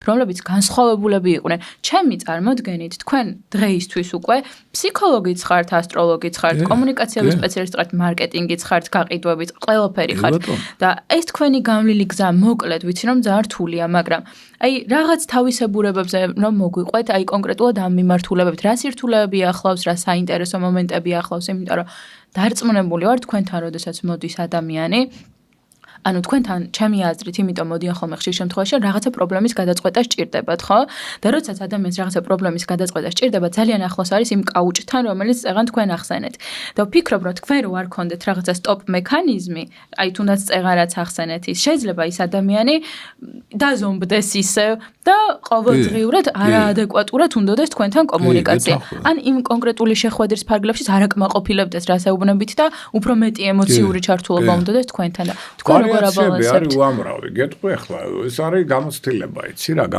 რომლებიც განსხვავებულები იყვნენ. ჩემი წარმოდგენით, თქვენ დღეისთვის უკვე ფსიქოლოგიც ხართ, ასტროლოგიც ხართ, კომუნიკაციების სპეციალისტი ხართ, მარკეტინგიც ხართ, გაყიდვებით, ყველაფერი ხართ. და ეს თქვენი გამლილი გზა მოკლედ, ვიცი რომ ძალიან რთულია, მაგრამ აი რაღაც თავისებურებებზე რომ მოგვიყვეთ, აი კონკრეტულად ამ მიმართულებებით, რა სირთულეები ახლავს, რა საინტერესო მომენტები ახლავს, იმიტომ რომ დარწმუნებული ვარ თქვენთან, როდესაც მოდის ადამიანი ანუ თქვენთან ჩემი აზრით, იმიტომ მოდიან ხოლმე ხშირ შემთხვევაში რაღაცა პრობლემის გადაწყვეტა სჭირდებათ, ხო? და როდესაც ადამიანს რაღაცა პრობლემის გადაწყვეტა სჭირდება, ძალიან ახლოს არის იმ კაუჭთან, რომელიც წეღან თქვენ ახსენეთ. და ვფიქრობ, რომ თქვენ რო არ გქონდეთ რაღაცა სტოპ მექანიზმი, აი თუნდაც წეღარაც ახსენეთ ის, შეიძლება ის ადამიანი დაზომბდეს ისევ და ყოველდღიურად არაადეკვატურად უნდადეს თქვენთან კომუნიკაცია. ან იმ კონკრეტული შეხვედრის ფარგლებშიც არაკმაყოფილებდეს რასაუბნებით და უფრო მეტი ემოციური ჩართულობა უნდადეს თქვენთან და თქვენ ვარიაციები არის უამრავი. გეტყვი ახლა, ეს არის გამოცდილება, იცი რა